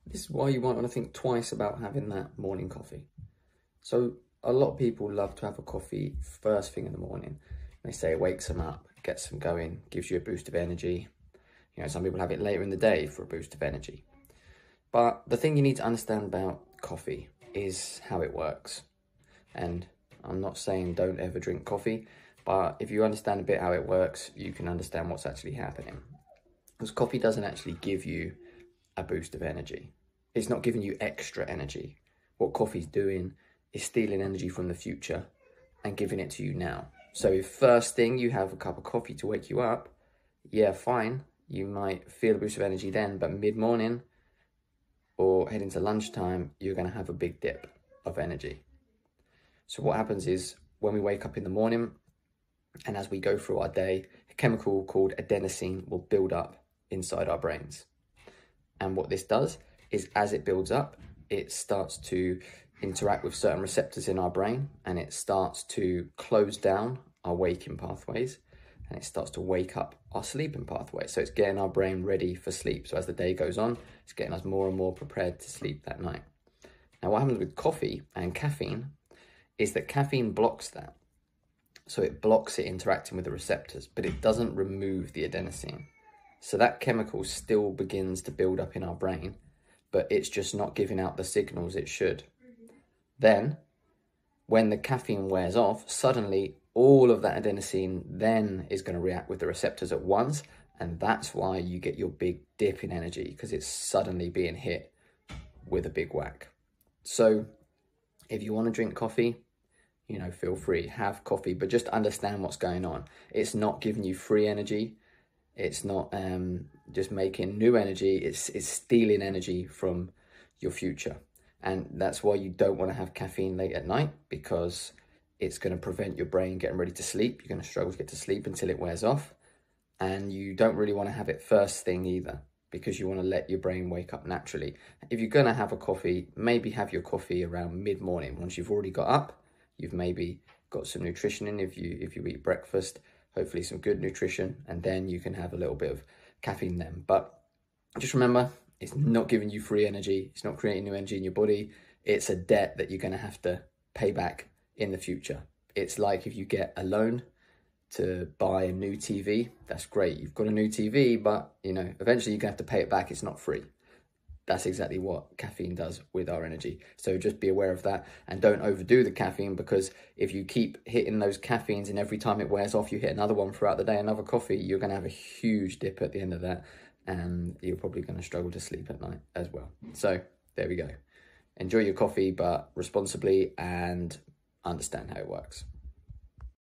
This is why you might want to think twice about having that morning coffee. So a lot of people love to have a coffee first thing in the morning. They say it wakes them up, gets them going, gives you a boost of energy. You know, some people have it later in the day for a boost of energy. But the thing you need to understand about coffee is how it works. And I'm not saying don't ever drink coffee, but if you understand a bit how it works, you can understand what's actually happening. Because coffee doesn't actually give you a boost of energy. It's not giving you extra energy. What coffee's doing is stealing energy from the future and giving it to you now. So if first thing you have a cup of coffee to wake you up, yeah, fine, you might feel a boost of energy then, but mid-morning or heading to lunchtime, you're going to have a big dip of energy. So what happens is when we wake up in the morning and as we go through our day, a chemical called adenosine will build up inside our brains. And what this does is as it builds up, it starts to interact with certain receptors in our brain and it starts to close down our waking pathways and it starts to wake up our sleeping pathways. So it's getting our brain ready for sleep. So as the day goes on, it's getting us more and more prepared to sleep that night. Now what happens with coffee and caffeine is that caffeine blocks that. So it blocks it interacting with the receptors, but it doesn't remove the adenosine. So that chemical still begins to build up in our brain, but it's just not giving out the signals it should. Then, when the caffeine wears off, suddenly all of that adenosine then is going to react with the receptors at once, and that's why you get your big dip in energy, because it's suddenly being hit with a big whack. So, if you want to drink coffee, you know, feel free, have coffee, but just understand what's going on. It's not giving you free energy. It's not just making new energy. It's stealing energy from your future. And that's why you don't want to have caffeine late at night, because it's going to prevent your brain getting ready to sleep. You're going to struggle to get to sleep until it wears off. And you don't really want to have it first thing either, because you want to let your brain wake up naturally. If you're going to have a coffee, maybe have your coffee around mid-morning. Once you've already got up, you've maybe got some nutrition in if you eat breakfast, hopefully some good nutrition, and then you can have a little bit of caffeine then. But just remember, it's not giving you free energy. It's not creating new energy in your body. It's a debt that you're going to have to pay back in the future. It's like if you get a loan to buy a new TV, that's great. You've got a new TV, but you know, eventually you're going to have to pay it back. It's not free. That's exactly what caffeine does with our energy. So just be aware of that and don't overdo the caffeine, because if you keep hitting those caffeines and every time it wears off, you hit another one throughout the day, another coffee, you're going to have a huge dip at the end of that and you're probably going to struggle to sleep at night as well. So there we go. Enjoy your coffee, but responsibly, and understand how it works.